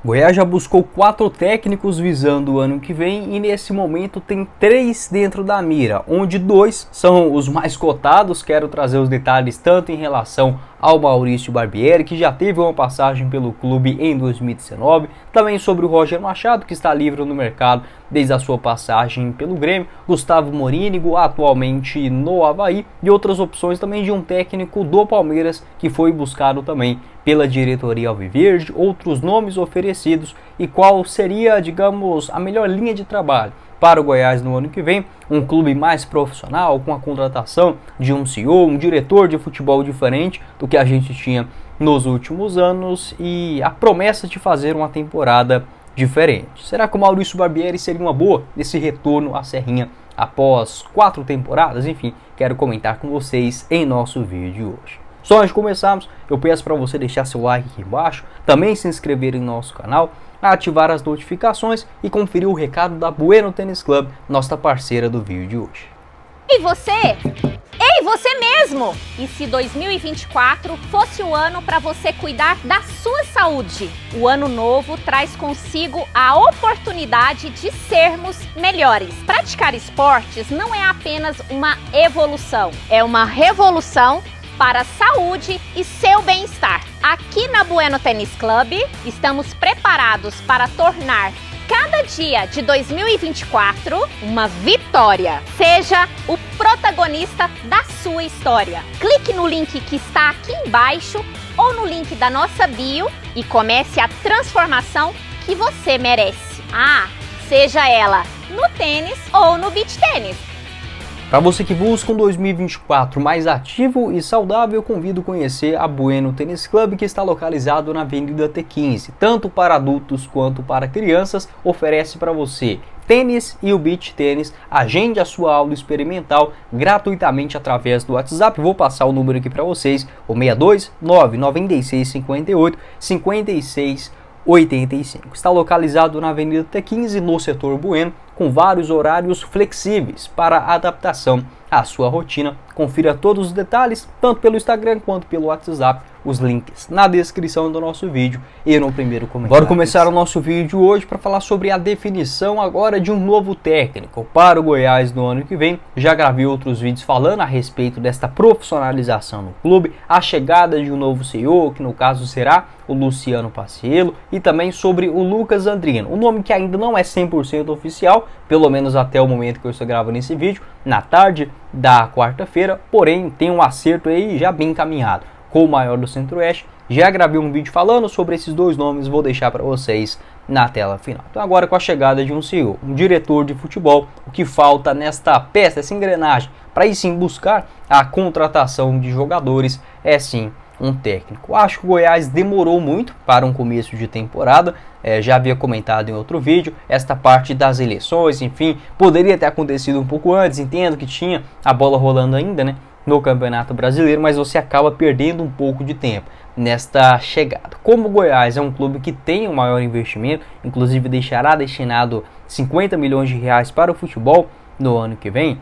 Goiás já buscou 4 técnicos visando o ano que vem e nesse momento tem 3 dentro da mira, onde 2 são os mais cotados. Quero trazer os detalhes tanto em relação ao Maurício Barbieri, que já teve uma passagem pelo clube em 2019, também sobre o Roger Machado, que está livre no mercado desde a sua passagem pelo Grêmio, Gustavo Morínigo, atualmente no Avaí, e outras opções também de um técnico do Palmeiras que foi buscado também pela diretoria alviverde, outros nomes oferecidos e qual seria, digamos, a melhor linha de trabalho para o Goiás no ano que vem, um clube mais profissional, com a contratação de um CEO, um diretor de futebol diferente do que a gente tinha nos últimos anos e a promessa de fazer uma temporada diferente. Será que o Maurício Barbieri seria uma boa nesse retorno à Serrinha após 4 temporadas? Enfim, quero comentar com vocês em nosso vídeo de hoje. Só antes de começarmos, eu peço para você deixar seu like aqui embaixo, também se inscrever em nosso canal, ativar as notificações e conferir o recado da Bueno Tênis Club, nossa parceira do vídeo de hoje. E você? Ei, você mesmo! E se 2024 fosse o ano para você cuidar da sua saúde? O ano novo traz consigo a oportunidade de sermos melhores. Praticar esportes não é apenas uma evolução, é uma revolução para a saúde e seu bem-estar. Aqui na Bueno Tênis Club, estamos preparados para tornar cada dia de 2024 uma vitória. Seja o protagonista da sua história. Clique no link que está aqui embaixo ou no link da nossa bio e comece a transformação que você merece. Seja ela no tênis ou no beach tênis. Para você que busca um 2024 mais ativo e saudável, eu convido a conhecer a Bueno Tênis Club, que está localizado na Avenida T15. Tanto para adultos quanto para crianças, oferece para você tênis e o beach tênis. Agende a sua aula experimental gratuitamente através do WhatsApp. Vou passar o número aqui para vocês, o 62 996 58 56 85. Está localizado na Avenida T15, no setor Bueno, com vários horários flexíveis para adaptação à sua rotina. Confira todos os detalhes, tanto pelo Instagram quanto pelo WhatsApp, os links na descrição do nosso vídeo e no primeiro comentário. Bora começar o nosso vídeo hoje para falar sobre a definição agora de um novo técnico para o Goiás no ano que vem. Já gravei outros vídeos falando a respeito desta profissionalização no clube, a chegada de um novo CEO, que no caso será o Luciano Paciello, e também sobre o Lucas Andrino, um nome que ainda não é 100% oficial, pelo menos até o momento que eu estou gravando esse vídeo, na tarde da quarta-feira, porém tem um acerto aí já bem encaminhado com o maior do Centro-Oeste. Já gravei um vídeo falando sobre esses dois nomes, vou deixar para vocês na tela final. Então agora, com a chegada de um CEO, um diretor de futebol, o que falta nesta peça, essa engrenagem, para aí sim buscar a contratação de jogadores, é sim um técnico. Acho que o Goiás demorou muito para um começo de temporada, já havia comentado em outro vídeo, esta parte das eleições, enfim, poderia ter acontecido um pouco antes, entendo que tinha a bola rolando ainda, né, no Campeonato Brasileiro, mas você acaba perdendo um pouco de tempo nesta chegada. Como o Goiás é um clube que tem o maior investimento, inclusive deixará destinado 50 milhões de reais para o futebol no ano que vem,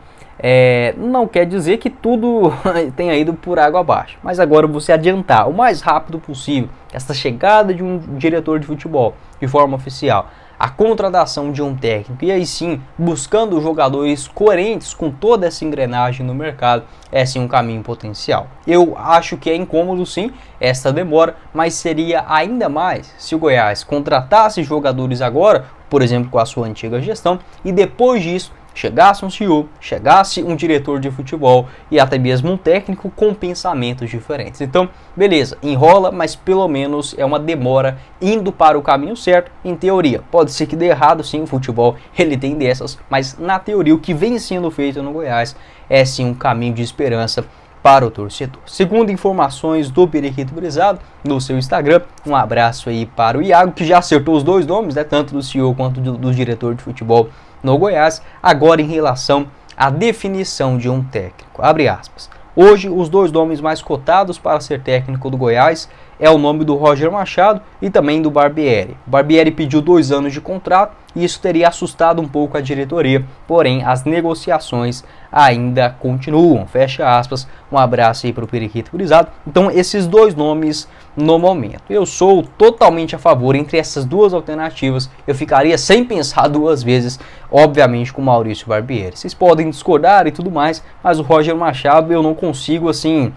não quer dizer que tudo tenha ido por água abaixo, mas agora você adiantar o mais rápido possível essa chegada de um diretor de futebol de forma oficial, a contratação de um técnico e aí sim buscando jogadores coerentes com toda essa engrenagem no mercado, é sim um caminho potencial. Eu acho que é incômodo sim essa demora, mas seria ainda mais se o Goiás contratasse jogadores agora, por exemplo com a sua antiga gestão, e depois disso chegasse um CEO, chegasse um diretor de futebol e até mesmo um técnico com pensamentos diferentes. Então, beleza, enrola, mas pelo menos é uma demora indo para o caminho certo, em teoria. Pode ser que dê errado sim, o futebol ele tem dessas, mas na teoria o que vem sendo feito no Goiás é sim um caminho de esperança para o torcedor. Segundo informações do Periquito Brisado no seu Instagram, um abraço aí para o Iago, que já acertou os dois nomes, né, tanto do CEO quanto do diretor de futebol no Goiás. Agora em relação à definição de um técnico, abre aspas, hoje os dois nomes mais cotados para ser técnico do Goiás é o nome do Roger Machado e também do Barbieri. O Barbieri pediu 2 anos de contrato e isso teria assustado um pouco a diretoria, porém as negociações ainda continuam, fecha aspas. Um abraço aí para o Periquito Brisado. Então esses dois nomes no momento. Eu sou totalmente a favor entre essas duas alternativas. Eu ficaria sem pensar duas vezes, obviamente, com o Maurício Barbieri. Vocês podem discordar e tudo mais, mas o Roger Machado eu não consigo, assim,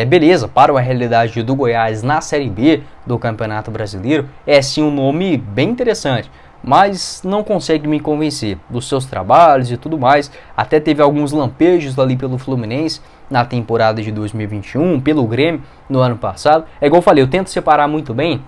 beleza, para a realidade do Goiás na Série B do Campeonato Brasileiro, é sim um nome bem interessante, mas não consegue me convencer dos seus trabalhos e tudo mais. Até teve alguns lampejos ali pelo Fluminense na temporada de 2021, pelo Grêmio no ano passado. É igual eu falei, eu tento separar muito bem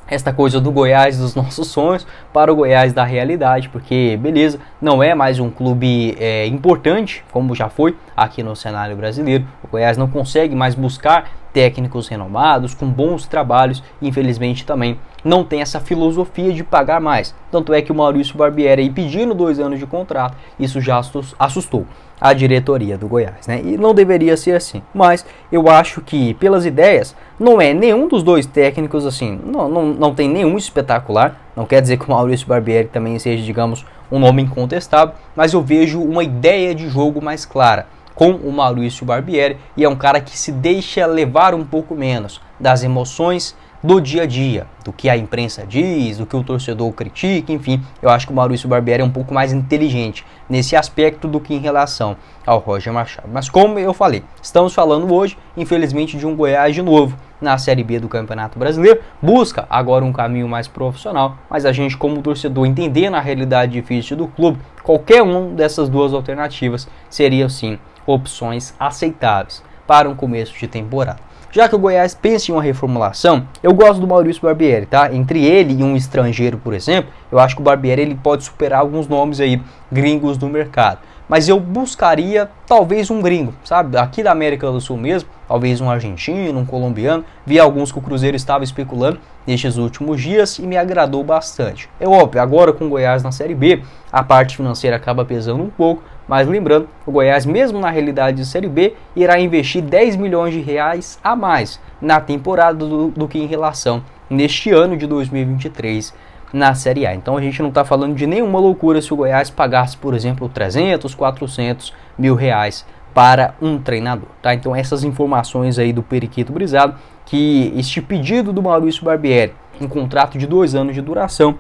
esta coisa do Goiás dos nossos sonhos para o Goiás da realidade, porque beleza, não é mais um clube importante como já foi aqui no cenário brasileiro. O Goiás não consegue mais buscar técnicos renomados com bons trabalhos, infelizmente também não tem essa filosofia de pagar mais. Tanto é que o Maurício Barbieri aí pedindo 2 anos de contrato, isso já assustou a diretoria do Goiás, né? E não deveria ser assim, mas eu acho que pelas ideias, não é nenhum dos dois técnicos assim, não tem nenhum espetacular. Não quer dizer que o Maurício Barbieri também seja, digamos, um nome incontestável, mas eu vejo uma ideia de jogo mais clara com o Maurício Barbieri, e é um cara que se deixa levar um pouco menos das emoções do dia a dia, do que a imprensa diz, do que o torcedor critica, enfim. Eu acho que o Maurício Barbieri é um pouco mais inteligente nesse aspecto do que em relação ao Roger Machado. Mas como eu falei, estamos falando hoje, infelizmente, de um Goiás de novo na Série B do Campeonato Brasileiro. Busca agora um caminho mais profissional, mas a gente, como torcedor, entendendo a realidade difícil do clube, qualquer uma dessas duas alternativas seria sim opções aceitáveis para um começo de temporada. Já que o Goiás pensa em uma reformulação, eu gosto do Maurício Barbieri, tá? Entre ele e um estrangeiro, por exemplo, eu acho que o Barbieri ele pode superar alguns nomes aí gringos do mercado. Mas eu buscaria talvez um gringo, sabe? Aqui da América do Sul mesmo, talvez um argentino, um colombiano. Vi alguns que o Cruzeiro estava especulando nestes últimos dias e me agradou bastante. É óbvio, agora com o Goiás na Série B, a parte financeira acaba pesando um pouco, mas lembrando, o Goiás, mesmo na realidade de Série B, irá investir 10 milhões de reais a mais na temporada do que em relação neste ano de 2023 na Série A. Então a gente não está falando de nenhuma loucura se o Goiás pagasse, por exemplo, 300, 400 mil reais para um treinador, tá? Então essas informações aí do Periquito Brisado, que este pedido do Maurício Barbieri, um contrato de 2 anos de duração,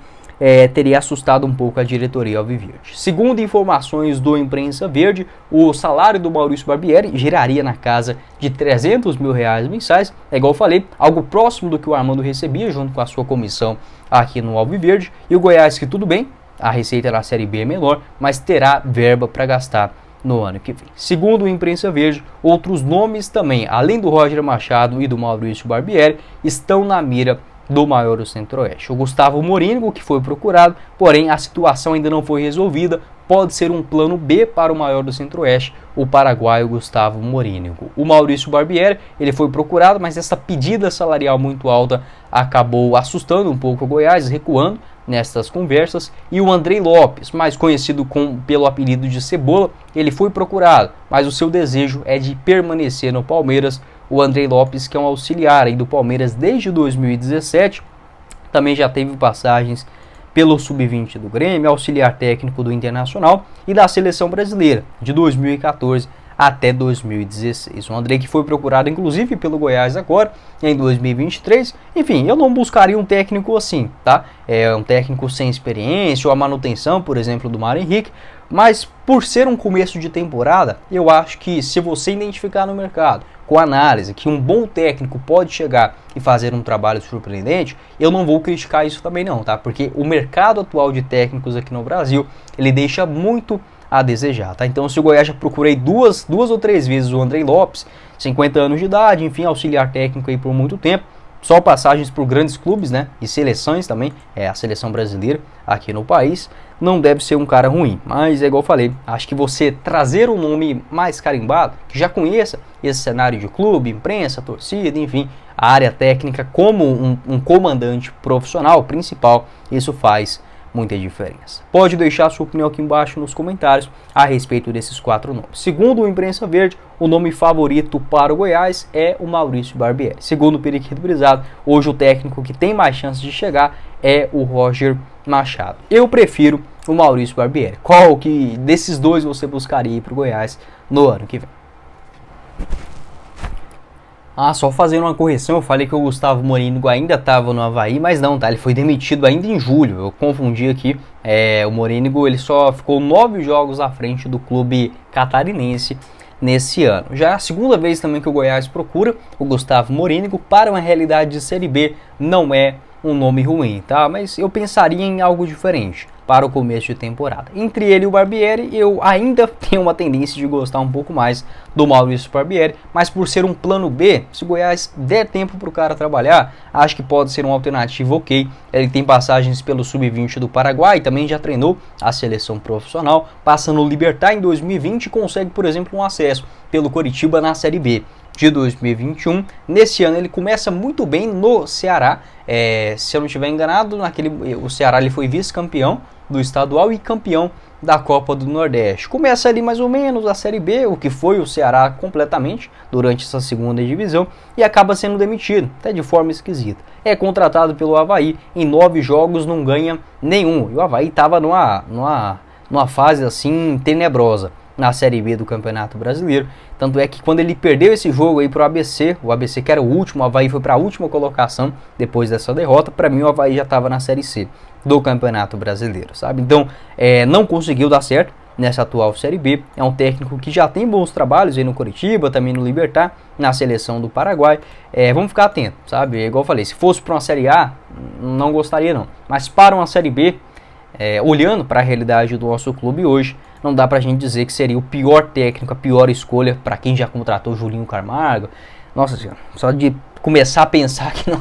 teria assustado um pouco a diretoria alviverde. Segundo informações do Imprensa Verde, o salário do Maurício Barbieri giraria na casa de 300 mil reais mensais. É igual eu falei, algo próximo do que o Armando recebia junto com a sua comissão aqui no Alviverde. E o Goiás, que tudo bem, a receita na Série B é menor, mas terá verba para gastar no ano que vem. Segundo o Imprensa Verde, outros nomes também, além do Roger Machado e do Maurício Barbieri, estão na mira do maior do Centro-Oeste. O Gustavo Morínigo, que foi procurado, porém a situação ainda não foi resolvida, pode ser um plano B para o maior do Centro-Oeste, o paraguaio Gustavo Morínigo. O Maurício Barbieri, ele foi procurado, mas essa pedida salarial muito alta acabou assustando um pouco o Goiás, recuando nestas conversas. E o Andrei Lopes, mais conhecido pelo apelido de Cebola, ele foi procurado, mas o seu desejo é de permanecer no Palmeiras. O Andrei Lopes, que é um auxiliar aí do Palmeiras desde 2017, também já teve passagens pelo Sub-20 do Grêmio, auxiliar técnico do Internacional e da Seleção Brasileira, de 2014 até 2016. O Andrei que foi procurado inclusive pelo Goiás agora, em 2023. Enfim, eu não buscaria um técnico assim, tá? Um técnico sem experiência ou a manutenção, por exemplo, do Mário Henrique. Mas por ser um começo de temporada, eu acho que se você identificar no mercado, com análise, que um bom técnico pode chegar e fazer um trabalho surpreendente, eu não vou criticar isso também não, tá? Porque o mercado atual de técnicos aqui no Brasil, ele deixa muito a desejar, tá? Então se o Goiás já procurei duas ou três vezes o Andrei Lopes, 50 anos de idade, enfim, auxiliar técnico aí por muito tempo, só passagens por grandes clubes, né? E seleções também, a seleção brasileira aqui no país, não deve ser um cara ruim. Mas é igual eu falei, acho que você trazer um nome mais carimbado, que já conheça esse cenário de clube, imprensa, torcida, enfim, a área técnica como um comandante profissional principal, isso faz muita diferença. Pode deixar sua opinião aqui embaixo nos comentários a respeito desses 4 nomes. Segundo o Imprensa Verde, o nome favorito para o Goiás é o Maurício Barbieri. Segundo o Periquito Brisado, hoje o técnico que tem mais chances de chegar é o Roger Machado. Eu prefiro o Maurício Barbieri. Qual que desses dois você buscaria para o Goiás no ano que vem? Ah, só fazendo uma correção, eu falei que o Gustavo Morínigo ainda estava no Avaí, mas não, tá? Ele foi demitido ainda em julho, eu confundi aqui. O Morínigo, ele só ficou 9 jogos à frente do clube catarinense nesse ano. Já é a segunda vez também que o Goiás procura o Gustavo Morínigo para uma realidade de Série B, não é um nome ruim, tá? Mas eu pensaria em algo diferente para o começo de temporada. Entre ele e o Barbieri, eu ainda tenho uma tendência de gostar um pouco mais do Maurício Barbieri, mas por ser um plano B, se o Goiás der tempo para o cara trabalhar, acho que pode ser uma alternativa ok. Ele tem passagens pelo Sub-20 do Paraguai, também já treinou a seleção profissional, passa no Libertad em 2020 e consegue, por exemplo, um acesso pelo Coritiba na Série B de 2021. Nesse ano ele começa muito bem no Ceará, se eu não estiver enganado, o Ceará ele foi vice-campeão do estadual e campeão da Copa do Nordeste. Começa ali mais ou menos a Série B, o que foi o Ceará completamente durante essa segunda divisão, e acaba sendo demitido, até de forma esquisita. É contratado pelo Avaí, em 9 jogos não ganha nenhum, e o Avaí estava numa fase assim tenebrosa na Série B do Campeonato Brasileiro. Tanto é que quando ele perdeu esse jogo aí pro ABC, o ABC que era o último, o Avaí foi para a última colocação depois dessa derrota. Para mim o Avaí já estava na Série C do Campeonato Brasileiro, sabe? Então não conseguiu dar certo nessa atual Série B. É um técnico que já tem bons trabalhos aí no Coritiba, também no Libertad, na seleção do Paraguai. Vamos ficar atentos, sabe? Igual eu falei, se fosse para uma Série A, não gostaria não. Mas para uma Série B, olhando para a realidade do nosso clube hoje, não dá pra gente dizer que seria o pior técnico, a pior escolha para quem já contratou o Julinho Camargo. Nossa senhora, só de começar a pensar aqui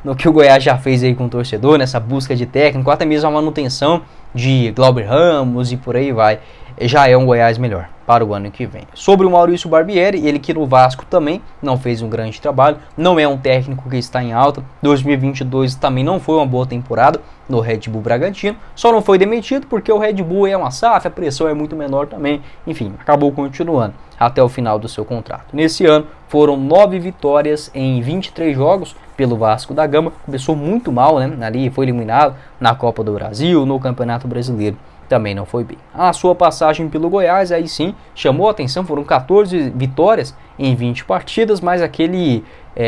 no que o Goiás já fez aí com o torcedor, nessa busca de técnico, até mesmo a manutenção de Glauber Ramos e por aí vai, já é um Goiás melhor para o ano que vem. Sobre o Maurício Barbieri, ele que no Vasco também não fez um grande trabalho, não é um técnico que está em alta. 2022 também não foi uma boa temporada no Red Bull Bragantino, só não foi demitido porque o Red Bull é uma SAF, a pressão é muito menor também, enfim, acabou continuando até o final do seu contrato. Nesse ano foram 9 vitórias em 23 jogos pelo Vasco da Gama, começou muito mal, né? Ali foi eliminado na Copa do Brasil, no Campeonato Brasileiro também não foi bem. A sua passagem pelo Goiás aí sim chamou a atenção, foram 14 vitórias em 20 partidas, mas aquele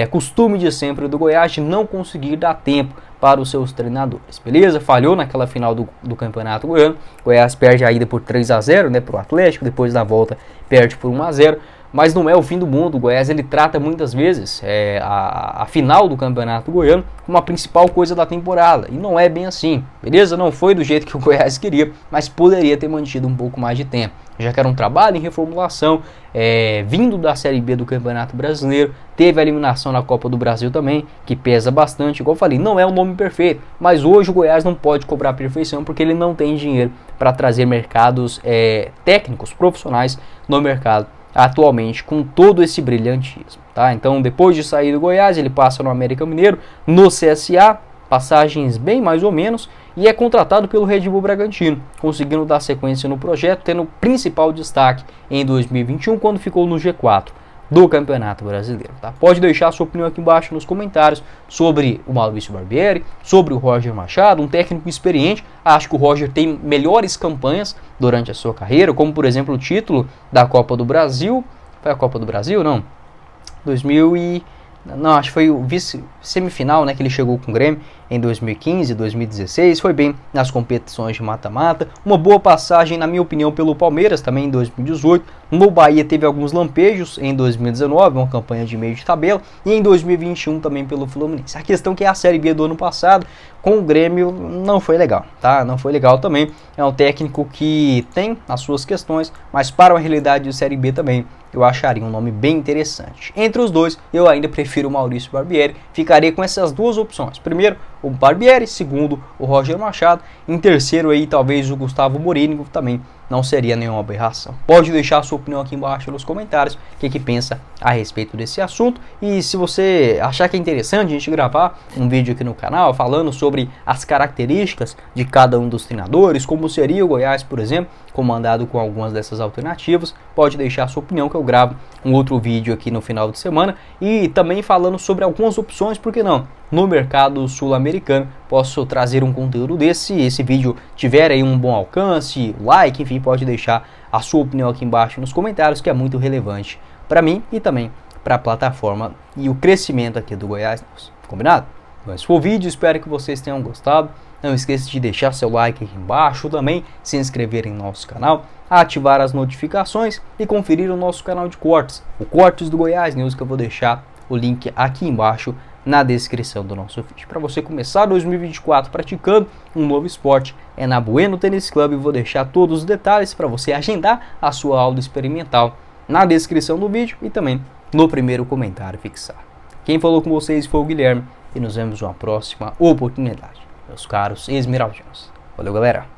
costume de sempre do Goiás de não conseguir dar tempo para os seus treinadores, beleza? Falhou naquela final do Campeonato Goiano, Goiás perde a ida por 3-0, né, para o Atlético, depois da volta perde por 1-0, mas não é o fim do mundo. O Goiás ele trata muitas vezes a final do Campeonato Goiano como a principal coisa da temporada, e não é bem assim, beleza? Não foi do jeito que o Goiás queria, mas poderia ter mantido um pouco mais de tempo, já que era um trabalho em reformulação, vindo da Série B do Campeonato Brasileiro, teve a eliminação na Copa do Brasil também, que pesa bastante. Igual eu falei, não é um nome perfeito, mas hoje o Goiás não pode cobrar perfeição porque ele não tem dinheiro para trazer mercados técnicos, profissionais no mercado atualmente com todo esse brilhantismo, tá? Então depois de sair do Goiás ele passa no América Mineiro, no CSA, passagens bem mais ou menos, e é contratado pelo Red Bull Bragantino, conseguindo dar sequência no projeto, tendo principal destaque em 2021 quando ficou no G4 do Campeonato Brasileiro, tá? Pode deixar a sua opinião aqui embaixo nos comentários sobre o Maurício Barbieri, sobre o Roger Machado, um técnico experiente. Acho que o Roger tem melhores campanhas durante a sua carreira, como por exemplo o título da Copa do Brasil. Foi a Copa do Brasil? Não. Não, acho que foi o vice-semifinal, né, que ele chegou com o Grêmio em 2015, 2016, foi bem nas competições de mata-mata, uma boa passagem, na minha opinião, pelo Palmeiras também em 2018, no Bahia teve alguns lampejos em 2019, uma campanha de meio de tabela, e em 2021 também pelo Fluminense. A questão que é a Série B do ano passado, com o Grêmio, não foi legal, tá? Não foi legal também, é um técnico que tem as suas questões, mas para a realidade de Série B também, eu acharia um nome bem interessante. Entre os dois, eu ainda prefiro o Maurício Barbieri, ficaria com essas duas opções. Primeiro, o Barbieri, segundo, o Roger Machado, em terceiro aí talvez o Gustavo Morínigo também não seria nenhuma aberração. Pode deixar a sua opinião aqui embaixo nos comentários, o que pensa a respeito desse assunto, e se você achar que é interessante a gente gravar um vídeo aqui no canal falando sobre as características de cada um dos treinadores, como seria o Goiás, por exemplo, comandado com algumas dessas alternativas, pode deixar a sua opinião que eu gravo um outro vídeo aqui no final de semana, e também falando sobre algumas opções, por que não, no mercado sul-americano, posso trazer um conteúdo desse. Se esse vídeo tiver aí um bom alcance, like, enfim, pode deixar a sua opinião aqui embaixo nos comentários, que é muito relevante para mim e também para a plataforma e o crescimento aqui do Goiás News. Combinado? Então esse foi o vídeo, espero que vocês tenham gostado. Não esqueça de deixar seu like aqui embaixo, também se inscrever em nosso canal, ativar as notificações e conferir o nosso canal de cortes, o Cortes do Goiás News, que eu vou deixar o link aqui embaixo na descrição do nosso vídeo. Para você começar 2024 praticando um novo esporte, é na Bueno Tênis Club. Vou deixar todos os detalhes para você agendar a sua aula experimental na descrição do vídeo e também no primeiro comentário fixado. Quem falou com vocês foi o Guilherme e nos vemos numa próxima oportunidade, meus caros esmeraldinos. Valeu, galera!